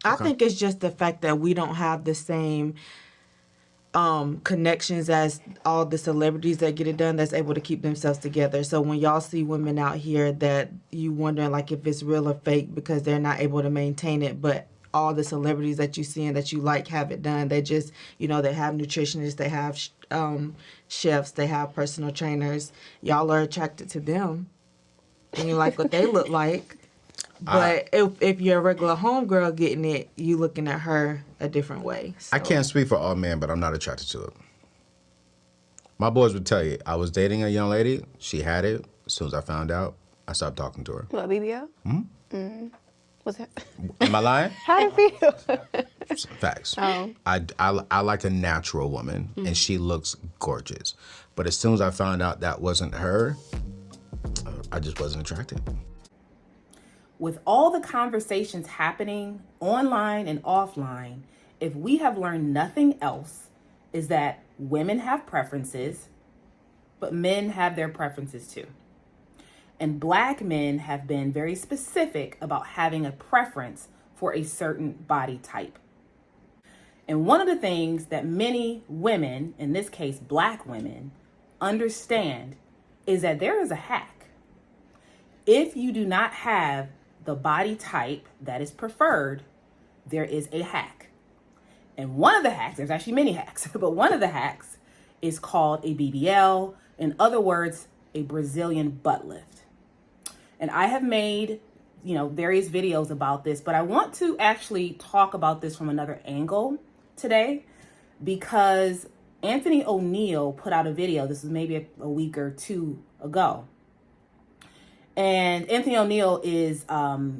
I Okay. think it's just the fact that we don't have the same connections as all the celebrities that get it done that's able to keep themselves together. So when y'all see women out here that you wondering like if it's real or fake because they're not able to maintain it, but all the celebrities that you see and that you like have it done. They just, they have nutritionists, they have chefs, they have personal trainers. Y'all are attracted to them and you like what they look like. I But if you're a regular homegirl getting it, you looking at her a different way. I So can't speak for all men, but I'm not attracted to it. My boys would tell you, I was dating a young lady. She had it. As soon as I found out, I stopped talking to her. What, BBL? What's that? Am I lying? How do you feel? Facts. Oh. I like a natural woman, and she looks gorgeous. But as soon as I found out that wasn't her, I just wasn't attracted. With all the conversations happening online and offline, if we have learned nothing else, is that women have preferences, but men have their preferences too. And black men have been very specific about having a preference for a certain body type. And one of the things that many women, in this case black women, understand is that there is a hack. If you do not have the body type that is preferred, there is a hack. And one of the hacks, there's actually many hacks, but one of the hacks is called a BBL. In other words, a Brazilian butt lift. And I have made, various videos about this, but I want to actually talk about this from another angle today because Anthony O'Neill put out a video. This was maybe a week or two ago. And Anthony O'Neill is,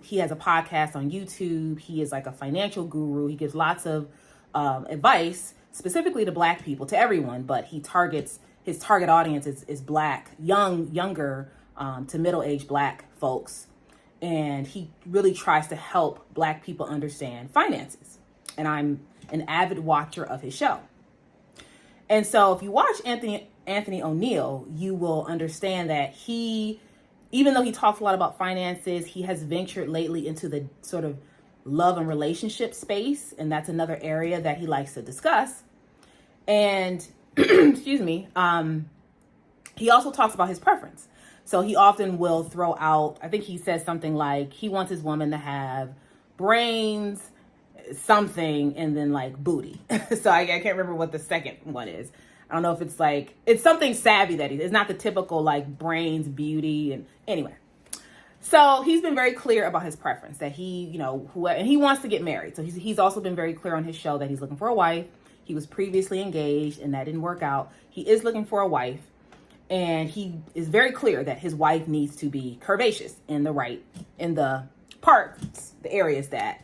he has a podcast on YouTube. He is like a financial guru. He gives lots of advice, specifically to black people, to everyone, but his target audience is black, younger to middle-aged black folks. And he really tries to help black people understand finances. And I'm an avid watcher of his show. And so if you watch Anthony O'Neill, you will understand that even though he talks a lot about finances, he has ventured lately into the sort of love and relationship space. And that's another area that he likes to discuss. And, excuse me, he also talks about his preference. So he often will throw out, I think he says something like he wants his woman to have brains, something, and then like booty. So I can't remember what the second one is. I don't know if it's something savvy that it's not the typical like brains, beauty, and anyway. So he's been very clear about his preference that and he wants to get married. So he's also been very clear on his show that he's looking for a wife. He was previously engaged and that didn't work out. He is looking for a wife. And he is very clear that his wife needs to be curvaceous in the parts, the areas that,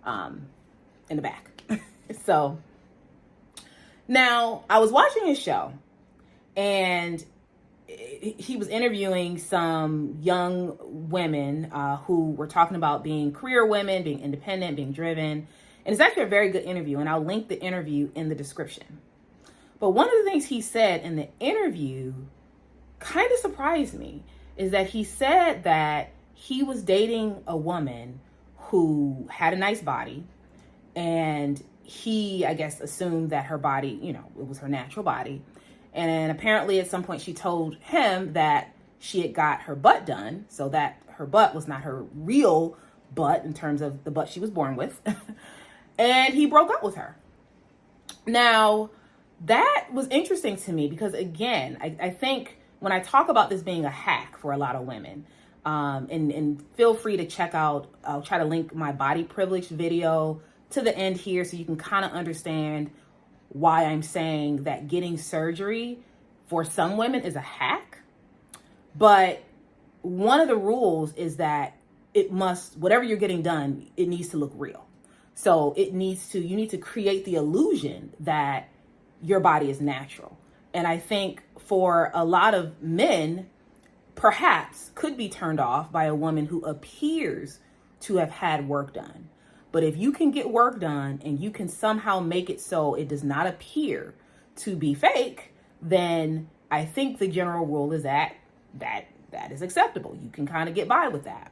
in the back. So now I was watching his show and he was interviewing some young women who were talking about being career women, being independent, being driven. And it's actually a very good interview. And I'll link the interview in the description. But one of the things he said in the interview kind of surprised me is that he said that he was dating a woman who had a nice body and he, I guess, assumed that her body, it was her natural body. And apparently at some point she told him that she had got her butt done, so that her butt was not her real butt in terms of the butt she was born with. And he broke up with her. Now, that was interesting to me because, again, I think when I talk about this being a hack for a lot of women, and feel free to check out, I'll try to link my body privilege video to the end here so you can kind of understand why I'm saying that getting surgery for some women is a hack. But one of the rules is that whatever you're getting done, it needs to look real. So you need to create the illusion that your body is natural. And I think for a lot of men, perhaps could be turned off by a woman who appears to have had work done. But if you can get work done and you can somehow make it so it does not appear to be fake, then I think the general rule is that is acceptable. You can kind of get by with that.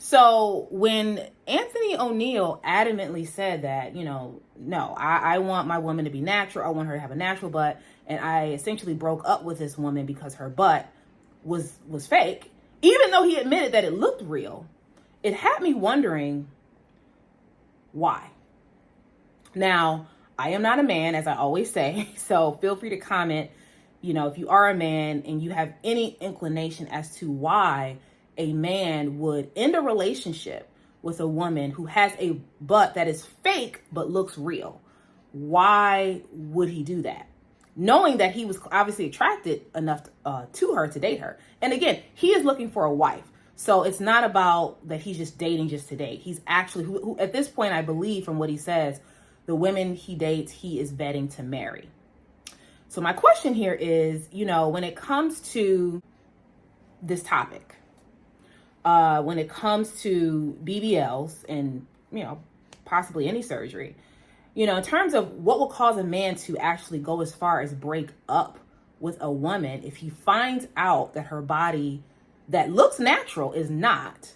So when Anthony O'Neill adamantly said that, no, I want my woman to be natural. I want her to have a natural butt. And I essentially broke up with this woman because her butt was fake, even though he admitted that it looked real. It had me wondering why. Now, I am not a man, as I always say, so feel free to comment, if you are a man and you have any inclination as to why a man would end a relationship with a woman who has a butt that is fake but looks real. Why would he do that? Knowing that he was obviously attracted enough to her to date her. And again, he is looking for a wife. So it's not about that he's just dating just to date. He's actually, who at this point, I believe from what he says, the women he dates, he is vetting to marry. So my question here is, when it comes to this topic, when it comes to BBLs and, possibly any surgery, in terms of what will cause a man to actually go as far as break up with a woman if he finds out that her body that looks natural is not,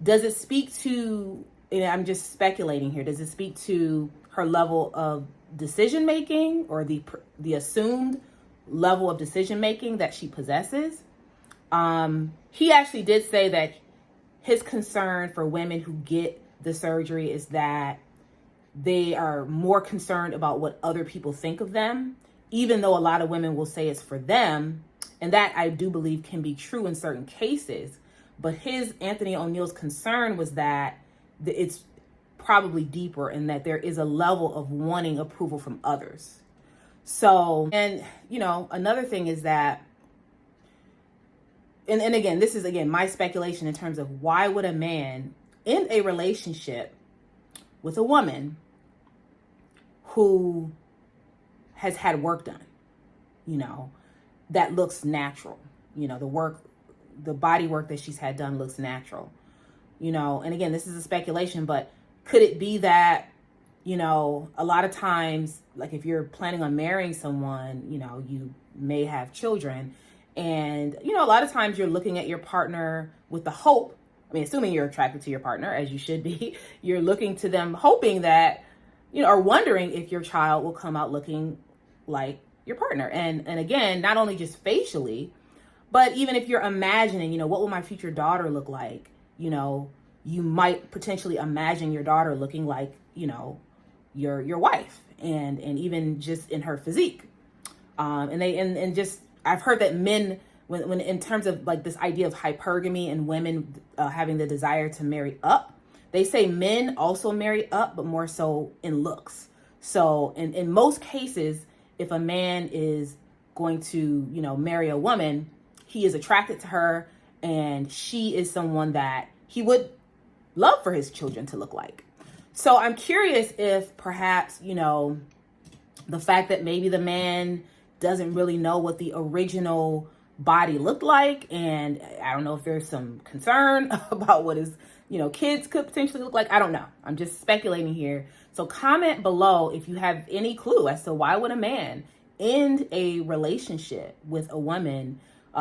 does it speak to, I'm just speculating here, does it speak to her level of decision making or the assumed level of decision making that she possesses? He actually did say that his concern for women who get the surgery is that they are more concerned about what other people think of them, even though a lot of women will say it's for them. And that I do believe can be true in certain cases. But Anthony O'Neill's concern was that it's probably deeper and that there is a level of wanting approval from others. So, and, another thing is that, and again, this is, my speculation in terms of why would a man in a relationship with a woman who has had work done, that looks natural, the body work that she's had done looks natural, and again, this is a speculation, but could it be that, a lot of times, like if you're planning on marrying someone, you may have children, and, a lot of times you're looking at your partner with the hope, assuming you're attracted to your partner, as you should be, you're looking to them hoping that, or wondering if your child will come out looking like your partner. And again, not only just facially, but even if you're imagining, what will my future daughter look like? You might potentially imagine your daughter looking like, your wife and even just in her physique. And just, I've heard that men, when in terms of like this idea of hypergamy and women having the desire to marry up, they say men also marry up, but more so in looks. So in most cases, if a man is going to, marry a woman, he is attracted to her and she is someone that he would love for his children to look like. So I'm curious if perhaps, the fact that maybe the man doesn't really know what the original body looked like, and I don't know if there's some concern about what his, kids could potentially look like. I don't know. I'm just speculating here. So comment below if you have any clue as to why would a man end a relationship with a woman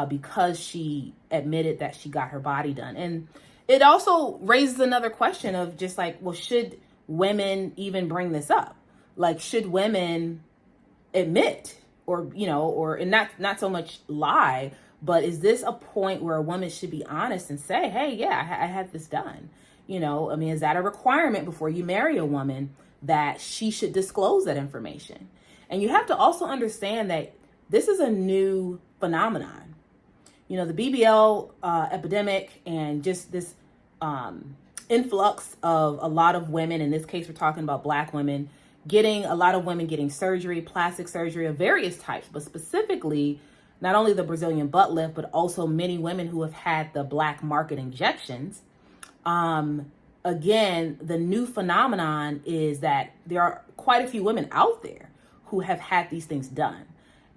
because she admitted that she got her body done. And it also raises another question of just like, well, should women even bring this up? Like, should women admit or, and not so much lie, but is this a point where a woman should be honest and say, hey, yeah, I had this done? Is that a requirement before you marry a woman that she should disclose that information? And you have to also understand that this is a new phenomenon. The BBL epidemic and just this influx of a lot of women, in this case, we're talking about Black women, a lot of women getting surgery, plastic surgery of various types, but specifically not only the Brazilian butt lift, but also many women who have had the black market injections. Again, the new phenomenon is that there are quite a few women out there who have had these things done.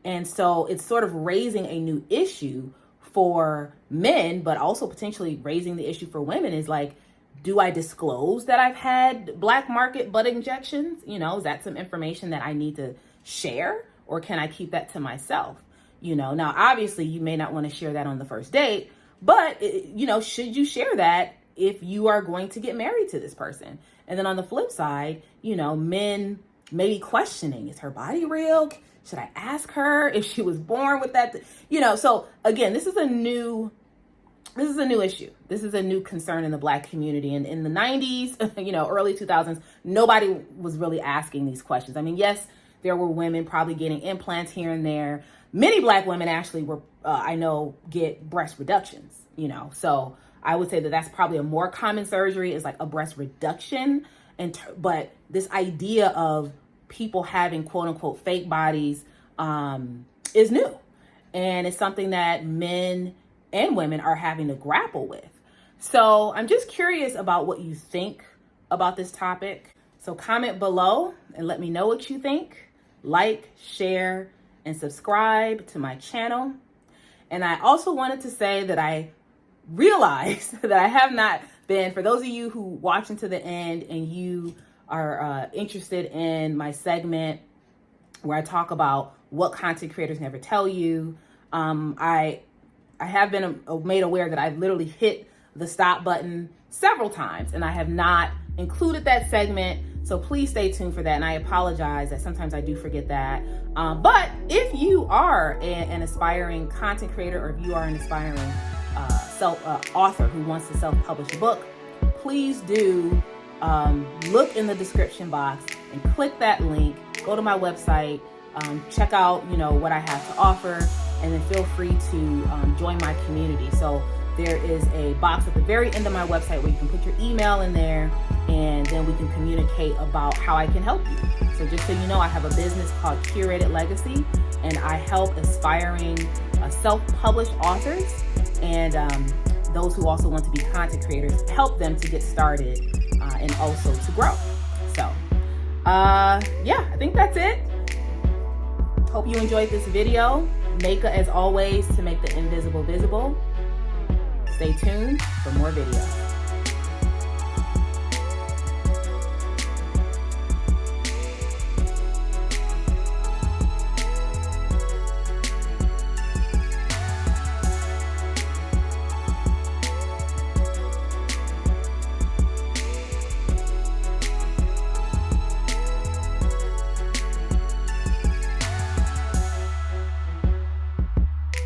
And so it's sort of raising a new issue for men, but also potentially raising the issue for women is like, do I disclose that I've had black market butt injections? Is that some information that I need to share, or can I keep that to myself? Now, obviously you may not want to share that on the first date, but should you share that if you are going to get married to this person. And then on the flip side, you know, men may be questioning, is her body real? Should I ask her if she was born with that? You know, so again, this is a new issue. This is a new concern in the Black community. And in the 90s, you know, early 2000s, nobody was really asking these questions. I mean, yes, there were women probably getting implants here and there. Many Black women actually were, I know, get breast reductions, you know. So I would say that that's probably a more common surgery, is like a breast reduction. But this idea of people having quote unquote fake bodies is new. And it's something that men and women are having to grapple with. So I'm just curious about what you think about this topic. So comment below and let me know what you think. Like, share, and subscribe to my channel. And I also wanted to say that I realized that I have not been, for those of you who watch until the end and you are interested in my segment where I talk about what content creators never tell you, I have been made aware that I've literally hit the stop button several times and I have not included that segment. So please stay tuned for that. And I apologize that sometimes I do forget that. But if you are an aspiring content creator, or if you are an aspiring author who wants to self-publish a book, please do look in the description box and click that link. Go to my website, check out, you know, what I have to offer, and then feel free to join my community. So there is a box at the very end of my website where you can put your email in there, and then we can communicate about how I can help you. So just so you know, I have a business called Curated Legacy, and I help aspiring self-published authors and those who also want to be content creators, help them to get started and also to grow. So yeah, I think that's it. Hope you enjoyed this video. Make as always to make the invisible visible. Stay tuned for more videos.